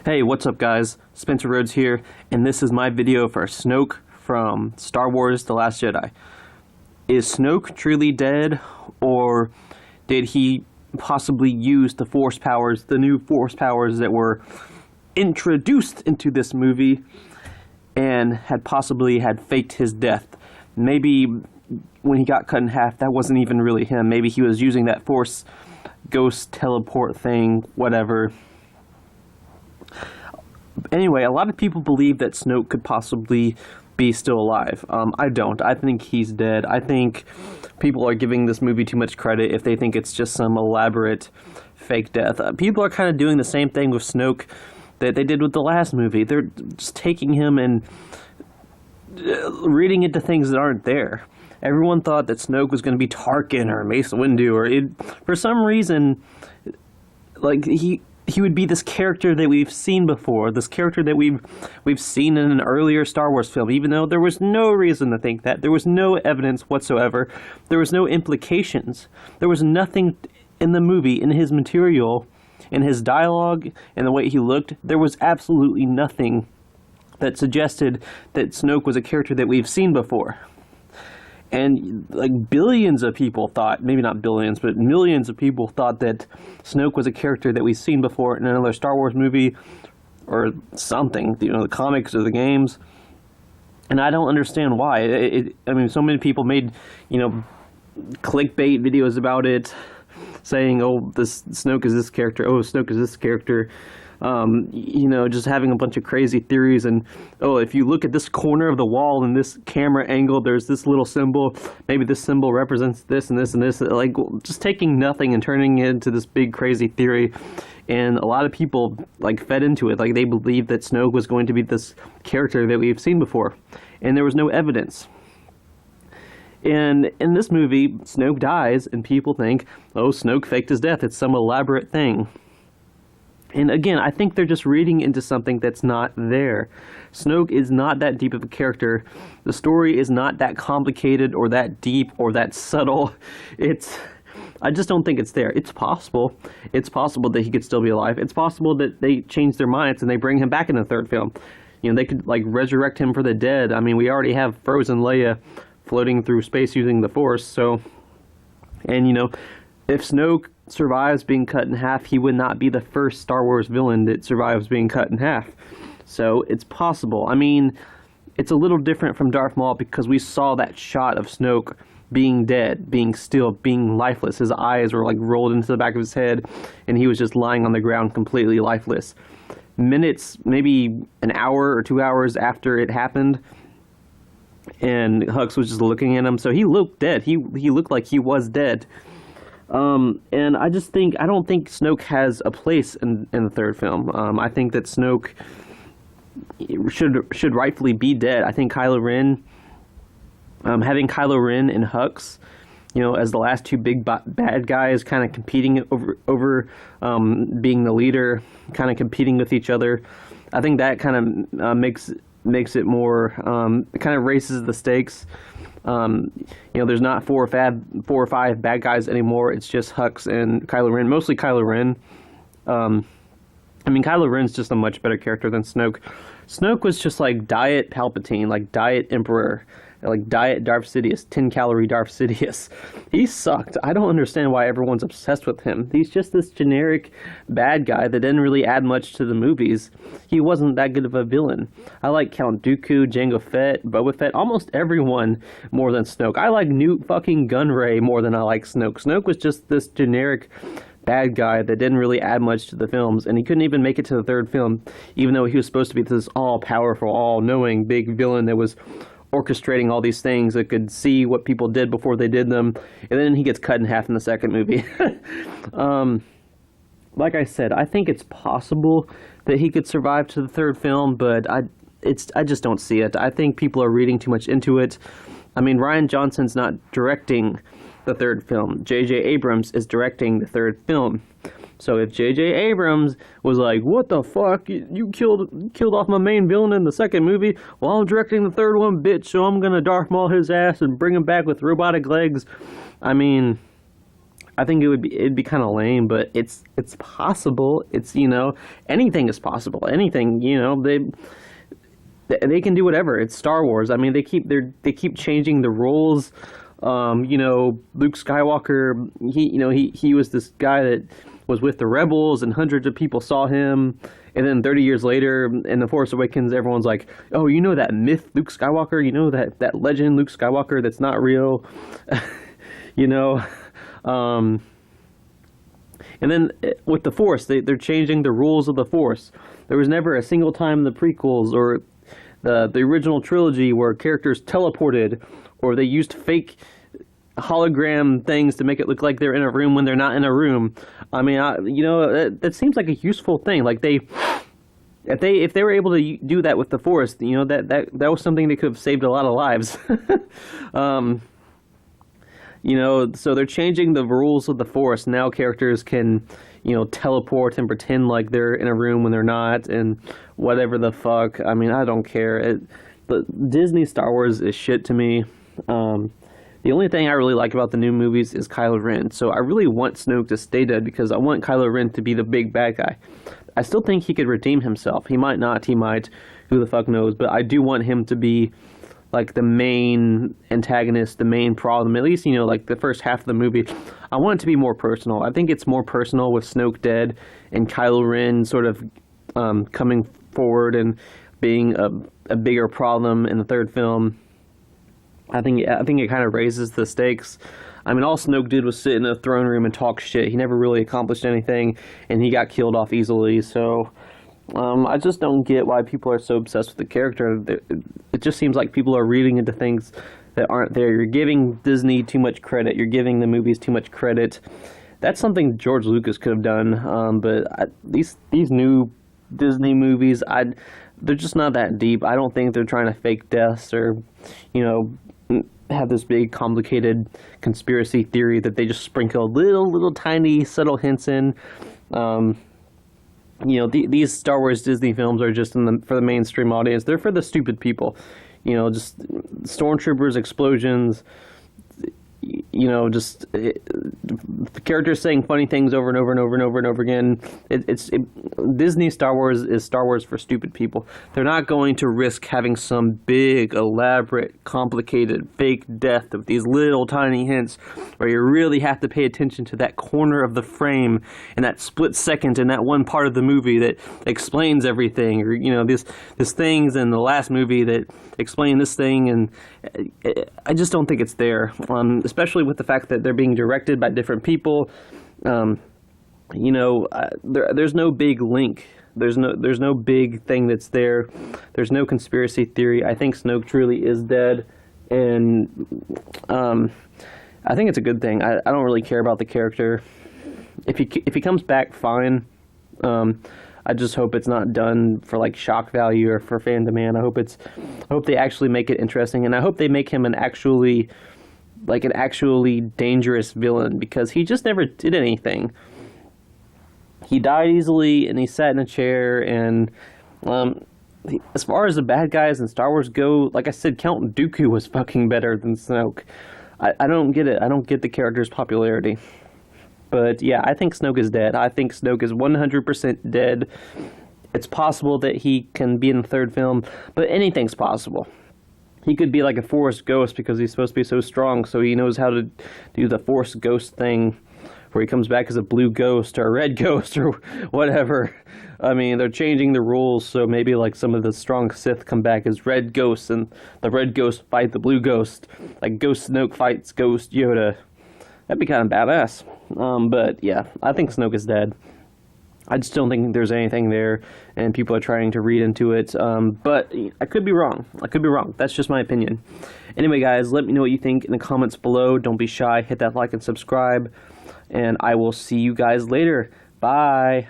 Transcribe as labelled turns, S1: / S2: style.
S1: Hey, what's up guys? Spencer Rhodes here, and this is my video for Snoke from Star Wars The Last Jedi. Is Snoke truly dead, or did he possibly use the Force powers, the new Force powers that were introduced into this movie, and had faked his death? Maybe when he got cut in half, that wasn't even really him. Maybe he was using that Force ghost teleport thing, whatever. Anyway, a lot of people believe that Snoke could possibly be still alive. I don't. I think he's dead. I think people are giving this movie too much credit if they think it's just some elaborate fake death. People are kind of doing the same thing with Snoke that they did with the last movie. They're just taking him and reading into things that aren't there. Everyone thought that Snoke was going to be Tarkin or Mace Windu, or for some reason, like he would be this character that we've seen before, this character that we've seen in an earlier Star Wars film, even though there was no reason to think that. There was no evidence whatsoever. There was no implications. There was nothing in the movie, in his material, in his dialogue, in the way he looked. There was absolutely nothing that suggested that Snoke was a character that we've seen before. And like billions of people thought, maybe not billions, but millions of people thought that Snoke was a character that we've seen before in another Star Wars movie or something, the comics or the games. And I don't understand why. I mean, so many people made, clickbait videos about it, saying, oh, this Snoke is this character, oh, Snoke is this character. Just having a bunch of crazy theories, and oh, if you look at this corner of the wall and this camera angle, there's this little symbol, maybe this symbol represents this and this and this, like just taking nothing and turning it into this big crazy theory. And a lot of people like fed into it, like they believed that Snoke was going to be this character that we've seen before, and there was no evidence. And in this movie, Snoke dies, and people think, oh, Snoke faked his death, it's some elaborate thing. And again, I think they're just reading into something that's not there. Snoke is not that deep of a character. The story is not that complicated or that deep or that subtle. I just don't think it's there. It's possible. It's possible that he could still be alive. It's possible that they change their minds and they bring him back in the third film. They could like resurrect him for the dead. I mean, we already have frozen Leia floating through space using the Force. So, and if Snoke survives being cut in half, he would not be the first Star Wars villain that survives being cut in half. So it's possible. I mean, it's a little different from Darth Maul because we saw that shot of Snoke being dead, being still, being lifeless. His eyes were like rolled into the back of his head, and he was just lying on the ground completely lifeless. Minutes, maybe an hour or 2 hours after it happened, and Hux was just looking at him, so he looked dead. He looked like he was dead. And I don't think Snoke has a place in the third film. I think that Snoke should rightfully be dead. I think Kylo Ren, having Kylo Ren and Hux, as the last two big bad guys, kind of competing over being the leader, kind of competing with each other. I think that kind of makes it more, kind of raises the stakes. There's not four or five bad guys anymore. It's just Hux and Kylo Ren, mostly Kylo Ren. Kylo Ren's just a much better character than Snoke. Snoke was just like Diet Palpatine, like Diet Emperor, like Diet Darth Sidious, 10-calorie Darth Sidious. He sucked. I don't understand why everyone's obsessed with him. He's just this generic bad guy that didn't really add much to the movies. He wasn't that good of a villain. I like Count Dooku, Jango Fett, Boba Fett, almost everyone more than Snoke. I like Newt fucking Gunray more than I like Snoke. Snoke was just this generic bad guy that didn't really add much to the films, and he couldn't even make it to the third film, even though he was supposed to be this all-powerful, all-knowing big villain that was orchestrating all these things, that could see what people did before they did them, and then he gets cut in half in the second movie. Like I said, I think it's possible that he could survive to the third film, but I just don't see it. I think people are reading too much into it. I mean, Rian Johnson's not directing the third film. J.J. Abrams is directing the third film. So if J.J. Abrams was like, what the fuck, you killed off my main villain in the second movie, well, I'm directing the third one, bitch, so I'm gonna Darth Maul his ass and bring him back with robotic legs. I mean, I think it'd be kind of lame, but it's possible. It's, anything is possible. Anything, they can do whatever. It's Star Wars. I mean, they keep changing the rules. Luke Skywalker, he was this guy that was with the rebels, and hundreds of people saw him. And then 30 years later, in The Force Awakens, everyone's like, "Oh, you know that myth, Luke Skywalker? You know that legend, Luke Skywalker, that's not real." you know. And then with the Force, they're changing the rules of the Force. There was never a single time in the prequels or the original trilogy where characters teleported, or they used fake hologram things to make it look like they're in a room when they're not in a room. I mean, that seems like a useful thing. Like if they were able to do that with the Force, that was something that could have saved a lot of lives. So they're changing the rules of the Force. Now characters can, teleport and pretend like they're in a room when they're not, and whatever the fuck. I mean, I don't care. But Disney Star Wars is shit to me. The only thing I really like about the new movies is Kylo Ren. So I really want Snoke to stay dead because I want Kylo Ren to be the big bad guy. I still think he could redeem himself. He might not. He might. Who the fuck knows? But I do want him to be like the main antagonist, the main problem, at least, like the first half of the movie. I want it to be more personal. I think it's more personal with Snoke dead and Kylo Ren sort of coming forward and being a bigger problem in the third film. I think it kind of raises the stakes. I mean, all Snoke did was sit in a throne room and talk shit. He never really accomplished anything, and he got killed off easily, so I just don't get why people are so obsessed with the character. It just seems like people are reading into things that aren't there. You're giving Disney too much credit. You're giving the movies too much credit. That's something George Lucas could have done. These new Disney movies, they're just not that deep. I don't think they're trying to fake deaths or, have this big complicated conspiracy theory that they just sprinkle little tiny subtle hints in. These Star Wars Disney films are just for the mainstream audience. They're for the stupid people. Just stormtroopers, explosions, the characters saying funny things over and over and over and over and over again. Disney Star Wars is Star Wars for stupid people. They're not going to risk having some big, elaborate, complicated, fake death of these little tiny hints where you really have to pay attention to that corner of the frame and that split second in that one part of the movie that explains everything, or this things in the last movie that explain this thing, and I just don't think it's there. Especially with the fact that they're being directed by different people. There's no big link. There's no big thing that's there. There's no conspiracy theory. I think Snoke truly is dead, and I think it's a good thing. I don't really care about the character. If he comes back, fine. I just hope it's not done for like shock value or for fan demand. I hope they actually make it interesting, and I hope they make him an actually dangerous villain, because he just never did anything. He died easily, and he sat in a chair, and as far as the bad guys in Star Wars go, like I said, Count Dooku was fucking better than Snoke. I don't get it. I don't get the character's popularity. But yeah, I think Snoke is dead. I think Snoke is 100% dead. It's possible that he can be in the third film, but anything's possible. He could be like a Force ghost because he's supposed to be so strong, so he knows how to do the Force ghost thing where he comes back as a blue ghost or a red ghost or whatever. I mean, they're changing the rules, so maybe like some of the strong Sith come back as red ghosts and the red ghost fight the blue ghost. Like Ghost Snoke fights Ghost Yoda. That'd be kind of badass. But yeah, I think Snoke is dead. I just don't think there's anything there, and people are trying to read into it. But I could be wrong. That's just my opinion. Anyway, guys, let me know what you think in the comments below. Don't be shy. Hit that like and subscribe. And I will see you guys later. Bye.